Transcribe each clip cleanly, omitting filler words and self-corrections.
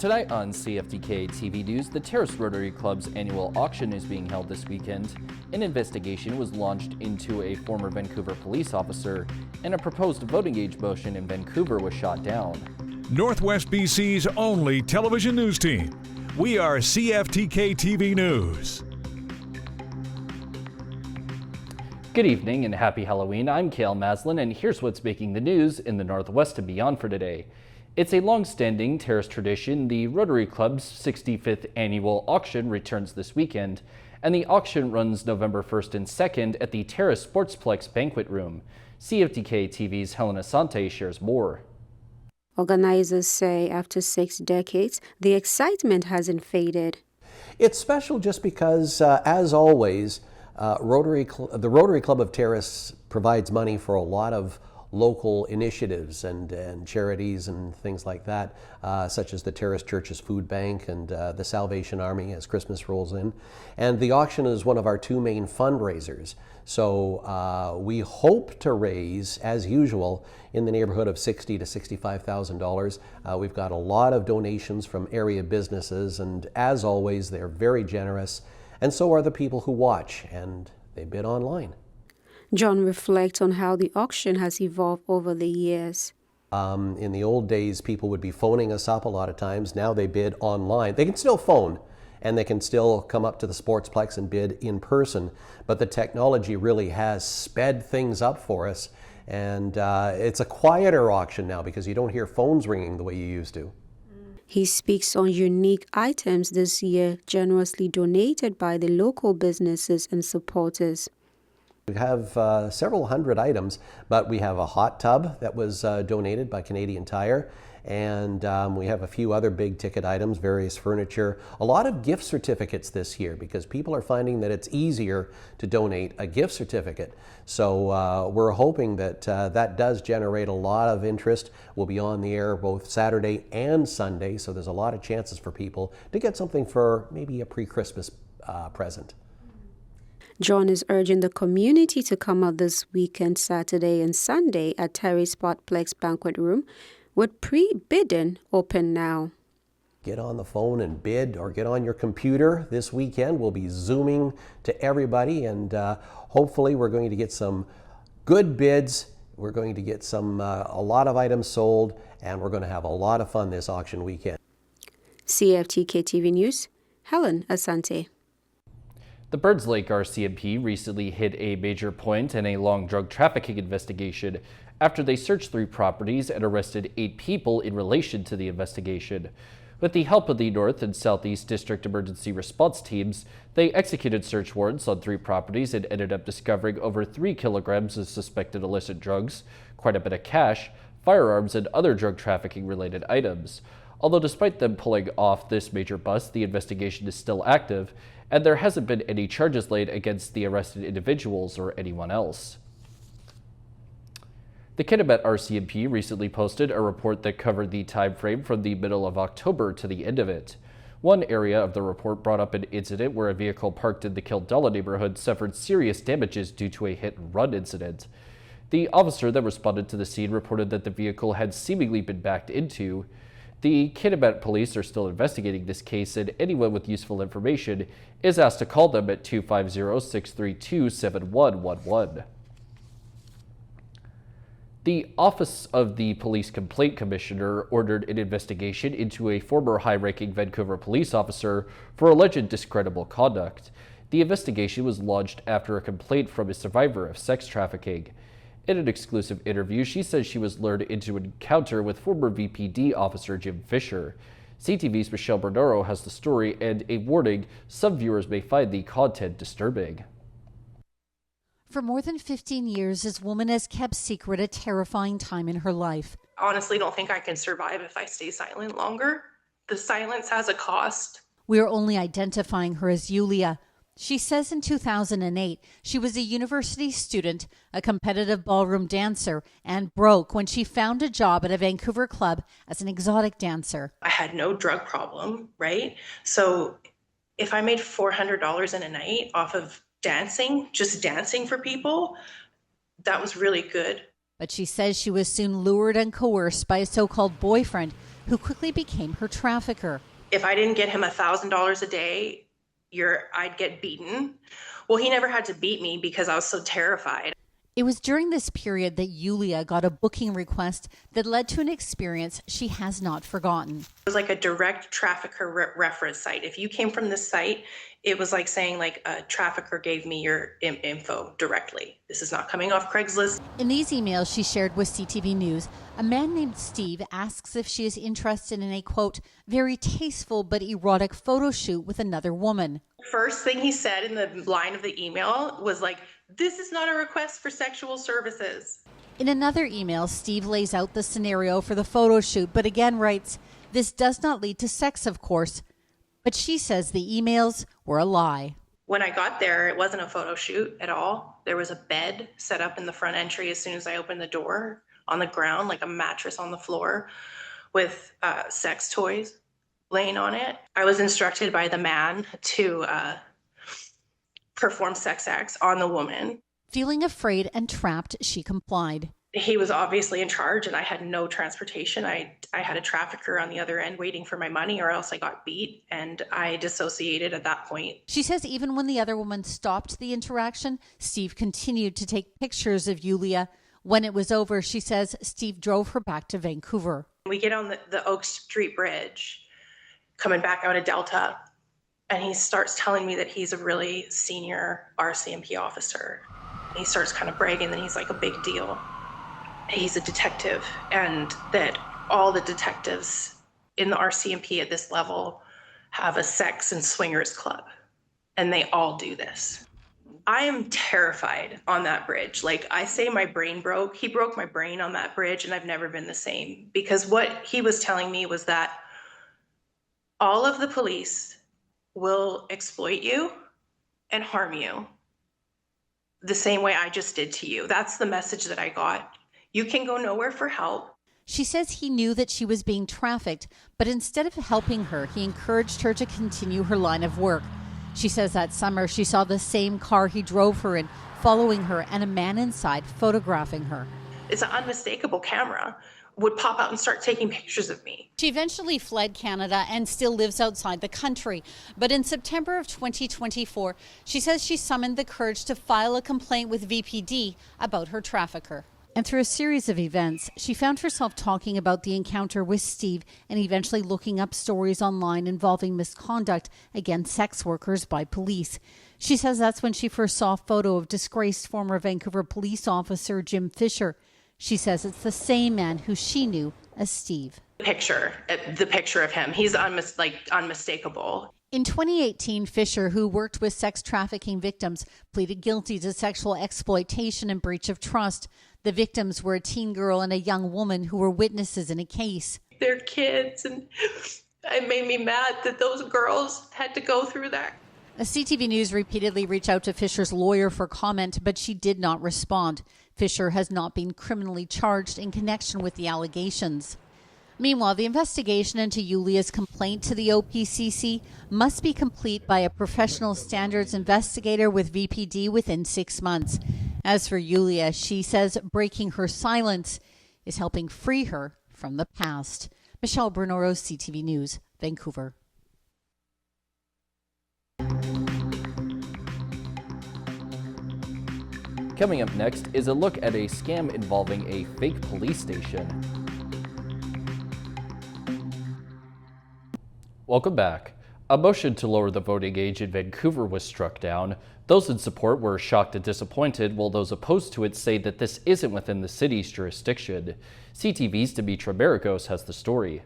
Tonight on CFTK-TV News, the Terrace Rotary Club's annual auction is being held this weekend. An investigation was launched into a former Vancouver police officer, and a proposed voting age motion in Vancouver was shot down. Northwest BC's only television news team. We are CFTK-TV News. Good evening and happy Halloween. I'm Cale Maslin, and here's what's making the news in the Northwest and beyond for today. It's a long-standing Terrace tradition. The Rotary Club's 65th annual auction returns this weekend, and the auction runs November 1st and 2nd at the Terrace Sportsplex Banquet Room. CFTK-TV's Helen Asante shares more. Organizers say after 6 decades, the excitement hasn't faded. It's special just because, as always, the Rotary Club of Terrace provides money for a lot of local initiatives and charities and things like that, such as the Terrace Church's Food Bank and the Salvation Army as Christmas rolls in. And the auction is one of our 2 main fundraisers. So we hope to raise, as usual, in the neighborhood of $60,000 to $65,000. We've got a lot of donations from area businesses, and as always, they're very generous. And so are the people who watch, and they bid online. John reflects on how the auction has evolved over the years. In the old days, people would be phoning us up a lot of times. Now they bid online. They can still phone, and they can still come up to the Sportsplex and bid in person. But the technology really has sped things up for us. And it's a quieter auction now because you don't hear phones ringing the way you used to. He speaks on unique items this year generously donated by the local businesses and supporters. We have several hundred items, but we have a hot tub that was donated by Canadian Tire, and we have a few other big ticket items, various furniture, a lot of gift certificates this year because people are finding that it's easier to donate a gift certificate. So we're hoping that that does generate a lot of interest. We'll be on the air both Saturday and Sunday, so there's a lot of chances for people to get something for maybe a pre-Christmas present. John is urging the community to come out this weekend, Saturday and Sunday at Terrace Sportsplex Banquet Room, with pre-bidding open now. Get on the phone and bid, or get on your computer this weekend. We'll be Zooming to everybody, and hopefully we're going to get some good bids. We're going to get a lot of items sold, and we're going to have a lot of fun this auction weekend. CFTK-TV News, Helen Asante. The Birds Lake RCMP recently hit a major point in a long drug trafficking investigation after they searched 3 properties and arrested 8 people in relation to the investigation. With the help of the North and Southeast District Emergency Response teams, they executed search warrants on 3 properties and ended up discovering over 3 kilograms of suspected illicit drugs, quite a bit of cash, firearms, and other drug trafficking related items. Although despite them pulling off this major bust, the investigation is still active, and there hasn't been any charges laid against the arrested individuals or anyone else. The Kitimat RCMP recently posted a report that covered the time frame from the middle of October to the end of it. One area of the report brought up an incident where a vehicle parked in the Kildella neighborhood suffered serious damages due to a hit-and-run incident. The officer that responded to the scene reported that the vehicle had seemingly been backed into. The Kitimat police are still investigating this case, and anyone with useful information is asked to call them at 250-632-7111. The Office of the Police Complaint Commissioner ordered an investigation into a former high-ranking Vancouver police officer for alleged discreditable conduct. The investigation was launched after a complaint from a survivor of sex trafficking. In an exclusive interview, she says she was lured into an encounter with former VPD officer Jim Fisher. CTV's Michelle Bernaro has the story and a warning: some viewers may find the content disturbing. For more than 15 years, this woman has kept secret a terrifying time in her life. Honestly, don't think I can survive if I stay silent longer. The silence has a cost. We are only identifying her as Yulia. She says in 2008, she was a university student, a competitive ballroom dancer, and broke when she found a job at a Vancouver club as an exotic dancer. I had no drug problem, right? So if I made $400 in a night off of dancing, just dancing for people, that was really good. But she says she was soon lured and coerced by a so-called boyfriend who quickly became her trafficker. If I didn't get him $1,000 a day, I'd get beaten. Well, he never had to beat me because I was so terrified. It was during this period that Yulia got a booking request that led to an experience she has not forgotten. It was like a direct trafficker reference site. If you came from this site, it was like saying like a trafficker gave me your info directly. This is not coming off Craigslist. In these emails she shared with CTV News, a man named Steve asks if she is interested in a, quote, very tasteful but erotic photo shoot with another woman. First thing he said in the line of the email was like, this is not a request for sexual services. In another email, Steve lays out the scenario for the photo shoot, but again writes, this does not lead to sex, of course. But she says the emails were a lie. When I got there, it wasn't a photo shoot at all. There was a bed set up in the front entry as soon as I opened the door on the ground, like a mattress on the floor with sex toys laying on it. I was instructed by the man to perform sex acts on the woman. Feeling afraid and trapped, she complied. He was obviously in charge and I had no transportation. I had a trafficker on the other end waiting for my money or else I got beat and I dissociated at that point. She says even when the other woman stopped the interaction, Steve continued to take pictures of Yulia. When it was over, she says Steve drove her back to Vancouver. We get on the Oak Street Bridge coming back out of Delta and he starts telling me that he's a really senior RCMP officer. He starts kind of bragging that he's like a big deal. He's a detective and that all the detectives in the RCMP at this level have a sex and swingers club and they all do this. I am terrified on that bridge. Like I say my brain broke. He broke my brain on that bridge and I've never been the same because what he was telling me was that all of the police will exploit you and harm you the same way I just did to you. That's the message that I got. You can go nowhere for help. She says he knew that she was being trafficked, but instead of helping her, he encouraged her to continue her line of work. She says that summer she saw the same car he drove her in, following her, and a man inside photographing her. It's an unmistakable camera. Would pop out and start taking pictures of me. She eventually fled Canada and still lives outside the country. But in September of 2024, she says she summoned the courage to file a complaint with VPD about her trafficker. And through a series of events, she found herself talking about the encounter with Steve and eventually looking up stories online involving misconduct against sex workers by police. She says that's when she first saw a photo of disgraced former Vancouver police officer Jim Fisher. She says it's the same man who she knew as Steve. The picture of him, he's unmistakable. In 2018, Fisher, who worked with sex trafficking victims, pleaded guilty to sexual exploitation and breach of trust. The victims were a teen girl and a young woman who were witnesses in a case. They're kids, and it made me mad that those girls had to go through that. A CTV News repeatedly reached out to Fisher's lawyer for comment, but she did not respond. Fisher has not been criminally charged in connection with the allegations. Meanwhile, the investigation into Yulia's complaint to the OPCC must be complete by a professional standards investigator with VPD within 6 months. As for Yulia, she says breaking her silence is helping free her from the past. Michelle Bernoro, CTV News, Vancouver. Coming up next is a look at a scam involving a fake police station. Welcome back. A motion to lower the voting age in Vancouver was struck down. Those in support were shocked and disappointed, while those opposed to it say that this isn't within the city's jurisdiction. CTV's Dimitra Maragos has the story.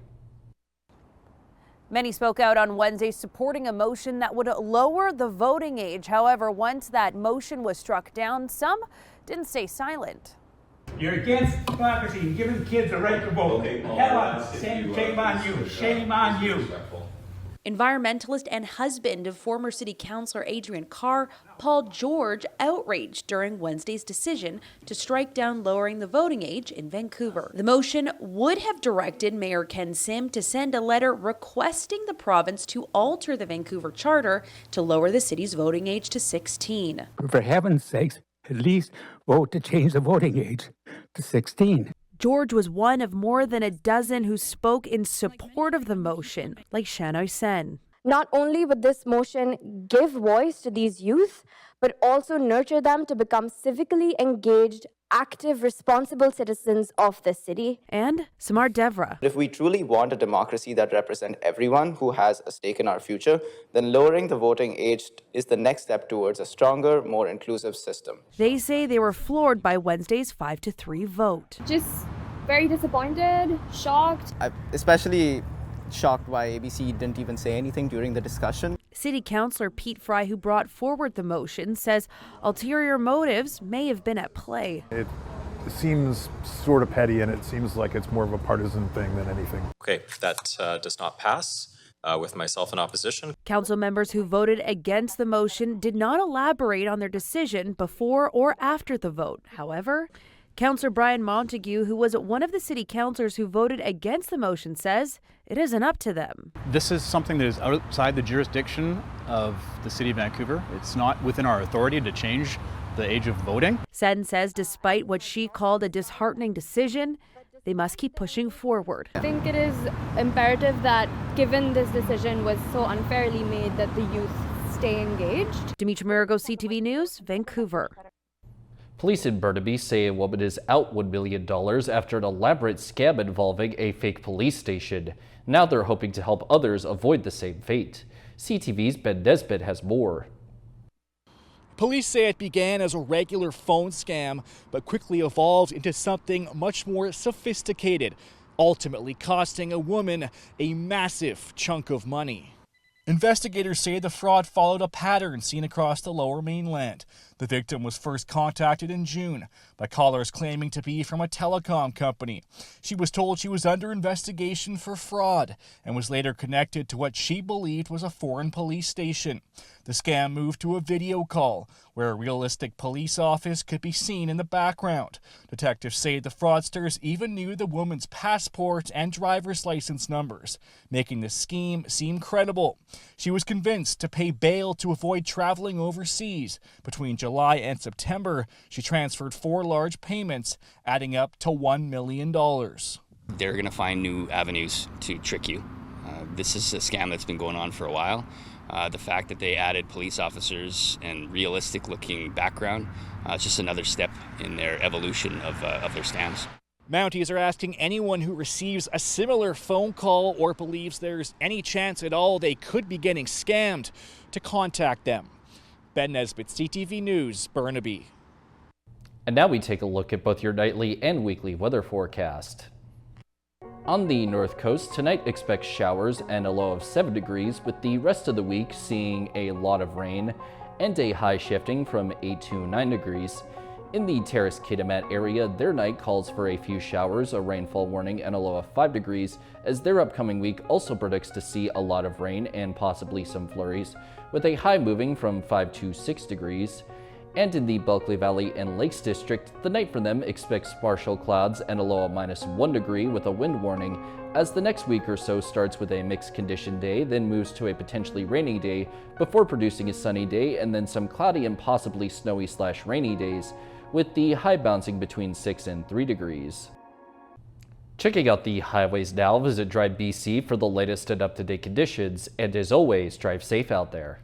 Many spoke out on Wednesday supporting a motion that would lower the voting age. However, once that motion was struck down, some didn't stay silent. You're against democracy and giving kids a right to vote. Shame on you. Shame on you. Environmentalist and husband of former city councillor Adrian Carr, Paul George, outraged during Wednesday's decision to strike down lowering the voting age in Vancouver. The motion would have directed Mayor Ken Sim to send a letter requesting the province to alter the Vancouver charter to lower the city's voting age to 16. For heaven's sakes, At least vote to change the voting age to 16. George was one of more than a dozen who spoke in support of the motion, like Shanoy Sen. Not only would this motion give voice to these youth, but also nurture them to become civically engaged, active, responsible citizens of the city. And Samar Devra. If we truly want a democracy that represents everyone who has a stake in our future, then lowering the voting age is the next step towards a stronger, more inclusive system. They say they were floored by Wednesday's 5-3 vote. Just very disappointed, shocked. Especially shocked why ABC didn't even say anything during the discussion. City Councillor Pete Fry, who brought forward the motion, says ulterior motives may have been at play. It seems sort of petty, and it seems like it's more of a partisan thing than anything. Okay, that does not pass with myself in opposition. Council members who voted against the motion did not elaborate on their decision before or after the vote. However, Councillor Brian Montague, who was one of the city councillors who voted against the motion, says it isn't up to them. This is something that is outside the jurisdiction of the City of Vancouver. It's not within our authority to change the age of voting. Sen says despite what she called a disheartening decision, they must keep pushing forward. I think it is imperative that, given this decision was so unfairly made, that the youth stay engaged. Dimitri Mirago, CTV News, Vancouver. Police in Burnaby say a woman is out $1 million after an elaborate scam involving a fake police station. Now they're hoping to help others avoid the same fate. CTV's Ben Nesbitt has more. Police say it began as a regular phone scam, but quickly evolved into something much more sophisticated, ultimately costing a woman a massive chunk of money. Investigators say the fraud followed a pattern seen across the Lower Mainland. The victim was first contacted in June by callers claiming to be from a telecom company. She was told she was under investigation for fraud and was later connected to what she believed was a foreign police station. The scam moved to a video call where a realistic police office could be seen in the background. Detectives say the fraudsters even knew the woman's passport and driver's license numbers, making the scheme seem credible. She was convinced to pay bail to avoid traveling overseas. Between July and September, she transferred 4 large payments, adding up to $1 million. They're going to find new avenues to trick you. This is a scam that's been going on for a while. The fact that they added police officers and realistic-looking background, it's just another step in their evolution of their scams. Mounties are asking anyone who receives a similar phone call or believes there's any chance at all they could be getting scammed to contact them. Ben Nesbitt, CTV News, Burnaby. And now we take a look at both your nightly and weekly weather forecast. On the north coast, tonight expect showers and a low of 7 degrees, with the rest of the week seeing a lot of rain and a high shifting from 8 to 9 degrees. In the Terrace Kitimat area, their night calls for a few showers, a rainfall warning, and a low of 5 degrees, as their upcoming week also predicts to see a lot of rain and possibly some flurries, with a high moving from 5 to 6 degrees. And in the Bulkley Valley and Lakes District, the night for them expects partial clouds and a low of -1 degree with a wind warning, as the next week or so starts with a mixed condition day, then moves to a potentially rainy day, before producing a sunny day and then some cloudy and possibly snowy/rainy days, with the high bouncing between 6 and 3 degrees. Checking out the highways now, visit Drive BC for the latest and up-to-date conditions, and as always, drive safe out there.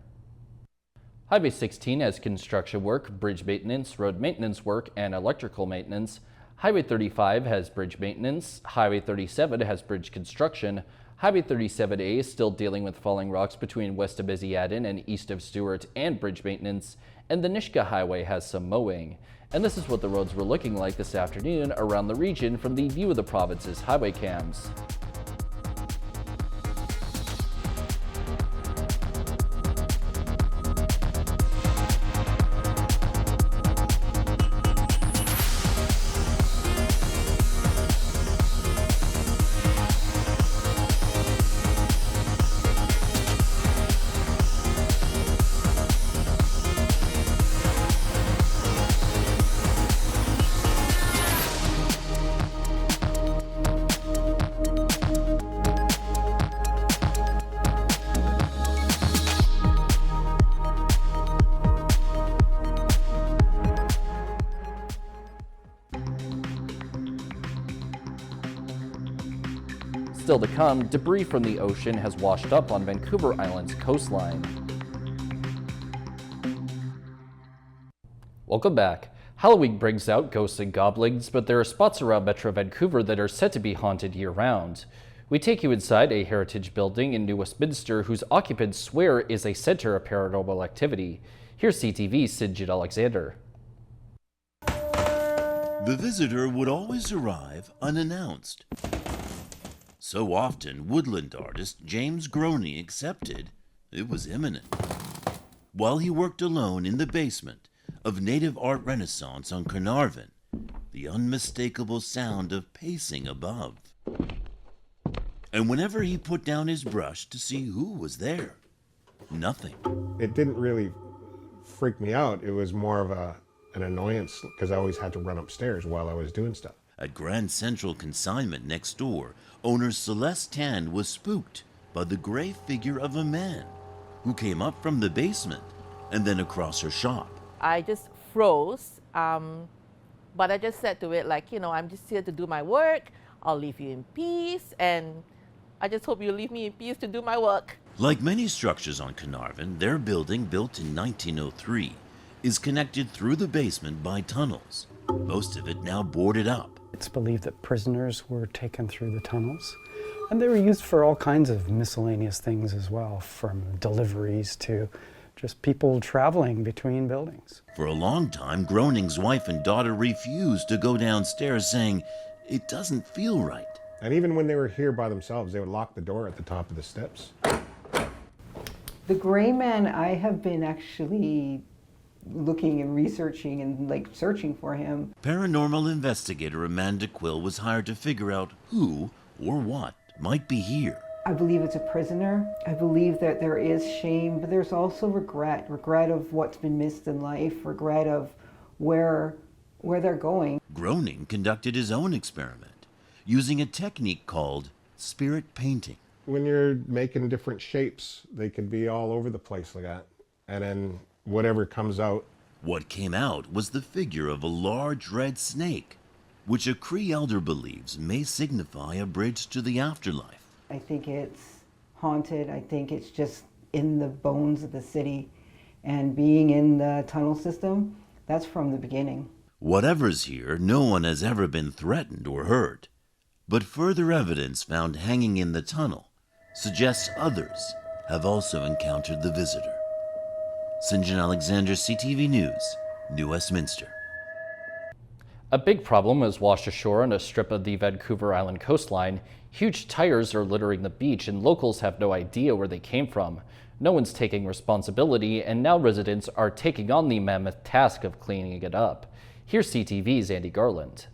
Highway 16 has construction work, bridge maintenance, road maintenance work, and electrical maintenance. Highway 35 has bridge maintenance. Highway 37 has bridge construction. Highway 37A is still dealing with falling rocks between west of Isiadin and east of Stewart and bridge maintenance. And the Nishka Highway has some mowing. And this is what the roads were looking like this afternoon around the region from the View of the Province's highway cams. Still to come, debris from the ocean has washed up on Vancouver Island's coastline. Welcome back. Halloween brings out ghosts and goblins, but there are spots around Metro Vancouver that are said to be haunted year-round. We take you inside a heritage building in New Westminster whose occupants swear is a center of paranormal activity. Here's CTV's Sinjin Alexander. The visitor would always arrive unannounced. So often, woodland artist James Groening accepted it was imminent. While he worked alone in the basement of Native Art Renaissance on Carnarvon, the unmistakable sound of pacing above. And whenever he put down his brush to see who was there, nothing. It didn't really freak me out. It was more of an annoyance because I always had to run upstairs while I was doing stuff. At Grand Central Consignment next door, owner Celeste Tand was spooked by the gray figure of a man who came up from the basement and then across her shop. I just froze, but I just said to it, like, I'm just here to do my work. I'll leave you in peace, and I just hope you leave me in peace to do my work. Like many structures on Carnarvon, their building, built in 1903, is connected through the basement by tunnels, most of it now boarded up. It's believed that prisoners were taken through the tunnels, and they were used for all kinds of miscellaneous things as well, from deliveries to just people traveling between buildings. For a long time, Groening's wife and daughter refused to go downstairs, saying, "It doesn't feel right." And even when they were here by themselves, they would lock the door at the top of the steps. The gray man, I have been actually looking and researching and searching for him. Paranormal investigator Amanda Quill was hired to figure out who or what might be here. I believe it's a prisoner. I believe that there is shame, but there's also regret of what's been missed in life, regret of where they're going. Groening conducted his own experiment using a technique called spirit painting. When you're making different shapes, they could be all over the place like that. And then whatever comes out. What came out was the figure of a large red snake, which a Cree elder believes may signify a bridge to the afterlife. I think it's haunted. I think it's just in the bones of the city. And being in the tunnel system, that's from the beginning. Whatever's here, no one has ever been threatened or hurt. But further evidence found hanging in the tunnel suggests others have also encountered the visitor. Sinjin Alexander, CTV News, New Westminster. A big problem is washed ashore on a strip of the Vancouver Island coastline. Huge tires are littering the beach, and locals have no idea where they came from. No one's taking responsibility, and now residents are taking on the mammoth task of cleaning it up. Here's CTV's Andy Garland.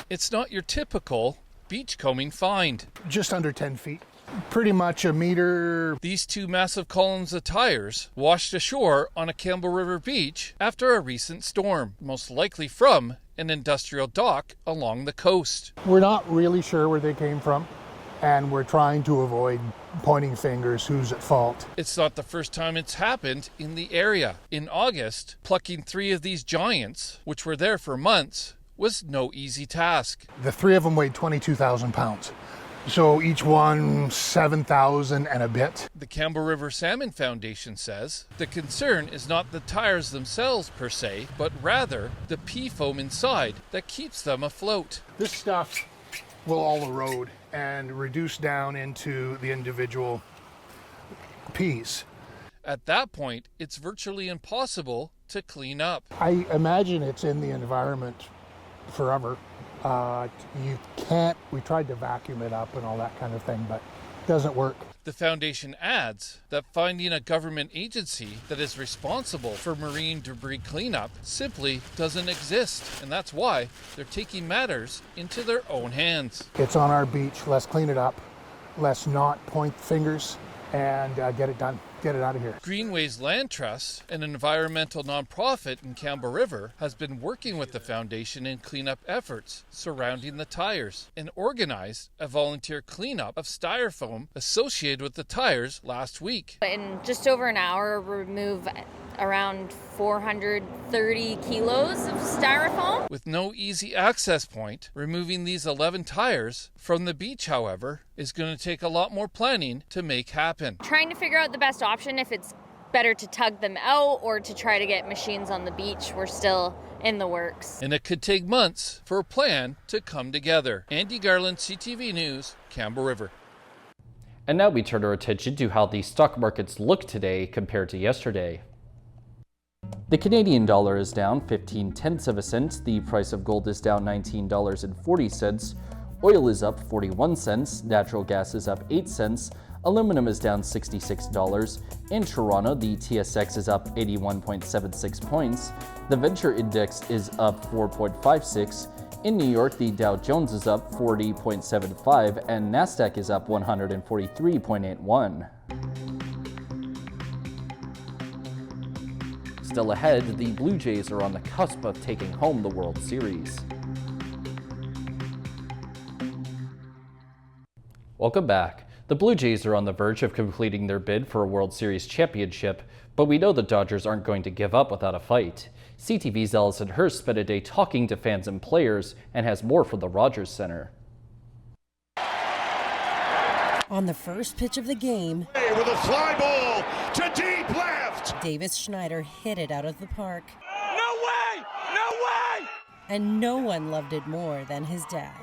It's not your typical beachcombing find. Just under 10 feet. Pretty much a meter. These two massive columns of tires washed ashore on a Campbell River beach after a recent storm, most likely from an industrial dock along the coast. We're not really sure where they came from, and we're trying to avoid pointing fingers who's at fault. It's not the first time it's happened in the area. In August, plucking 3 of these giants, which were there for months, was no easy task. The 3 of them weighed 22,000 pounds. So each one 7,000 and a bit. The Campbell River Salmon Foundation says the concern is not the tires themselves per se, but rather the pea foam inside that keeps them afloat. This stuff will all erode and reduce down into the individual peas. At that point, it's virtually impossible to clean up. I imagine it's in the environment forever. You can't, we tried to vacuum it up and all that kind of thing, but it doesn't work. The foundation adds that finding a government agency that is responsible for marine debris cleanup simply doesn't exist, and that's why they're taking matters into their own hands. It's on our beach. Let's clean it up. Let's not point fingers and get it done. Get it out of here. Greenways Land Trust, an environmental nonprofit in Campbell River, has been working with the foundation in cleanup efforts surrounding the tires and organized a volunteer cleanup of styrofoam associated with the tires last week. In just over an hour, remove around 430 kilos of styrofoam. With no easy access point, removing these 11 tires from the beach, however, is going to take a lot more planning to make happen. Trying to figure out the best option, if it's better to tug them out or to try to get machines on the beach. We're still in the works. And it could take months for a plan to come together. Andy Garland, CTV News, Campbell River. And now we turn our attention to how the stock markets look today compared to yesterday. The Canadian dollar is down 0.15 of a cent. The price of gold is down $19.40. Oil is up 41 cents. Natural gas is up 8 cents. Aluminum is down $66. In Toronto, the TSX is up 81.76 points. The Venture Index is up 4.56. In New York, the Dow Jones is up 40.75 and Nasdaq is up 143.81. Still ahead, the Blue Jays are on the cusp of taking home the World Series. Welcome back. The Blue Jays are on the verge of completing their bid for a World Series championship, but we know the Dodgers aren't going to give up without a fight. CTV's Allison Hurst spent a day talking to fans and players and has more from the Rogers Center. On the first pitch of the game, with a fly ball to deep left, Davis Schneider hit it out of the park. No way! No way! And no one loved it more than his dad.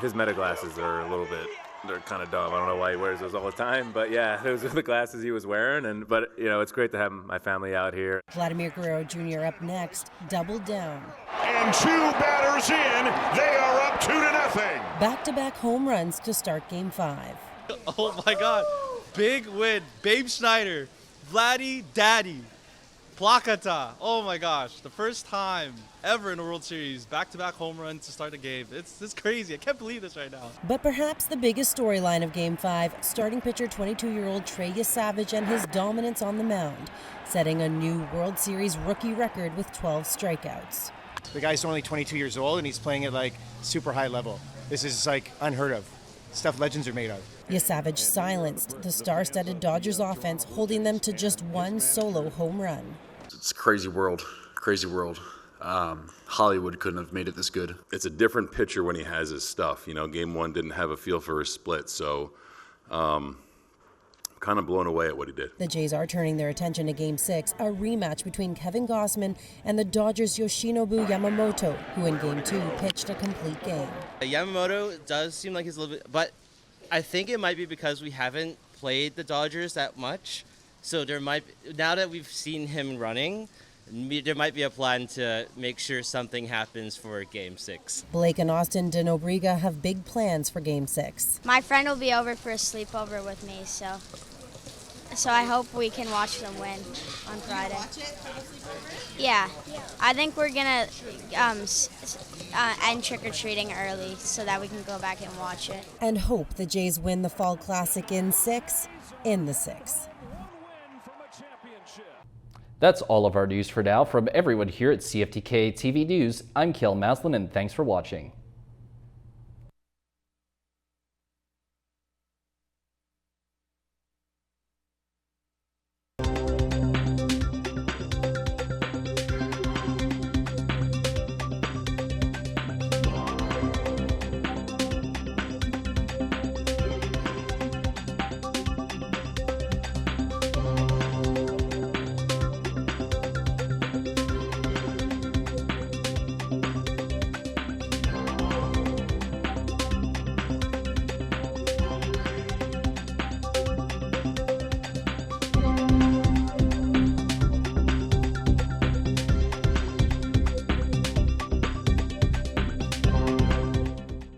His meta glasses are a little bit, they're kind of dumb. I don't know why he wears those all the time, but yeah, those are the glasses he was wearing. But you know, it's great to have my family out here. Vladimir Guerrero Jr. up next, doubled down. And 2 batters in, they are up 2-0. Back-to-back home runs to start Game 5. Oh my God, big win. Babe Schneider, Vladdy Daddy, Placata. Oh my gosh, the first time ever in a World Series, back-to-back home runs to start a game. It's crazy. I can't believe this right now. But perhaps the biggest storyline of Game 5, starting pitcher 22-year-old Trey Yesavage and his dominance on the mound, setting a new World Series rookie record with 12 strikeouts. The guy's only 22 years old and he's playing at like super high level. This is like unheard of. Stuff legends are made of. Yesavage silenced the star-studded Dodgers offense, holding them to just one solo home run. It's a crazy world, crazy world. Hollywood couldn't have made it this good. It's a different pitcher when he has his stuff. You know, Game 1 didn't have a feel for his split, so kind of blown away at what he did. The Jays are turning their attention to Game 6, a rematch between Kevin Gausman and the Dodgers' Yoshinobu Yamamoto, who in Game 2 pitched a complete game. Yamamoto does seem like he's a little bit, but I think it might be because we haven't played the Dodgers that much. So there might, now that we've seen him running, there might be a plan to make sure something happens for Game 6. Blake and Austin de Nobrega have big plans for Game 6. My friend will be over for a sleepover with me, so I hope we can watch them win on Friday. Yeah, I think we're gonna end trick-or-treating early so that we can go back and watch it. And hope the Jays win the Fall Classic in 6, in the 6. That's all of our news for now. From everyone here at CFTK-TV News, I'm Kale Maslin, and thanks for watching.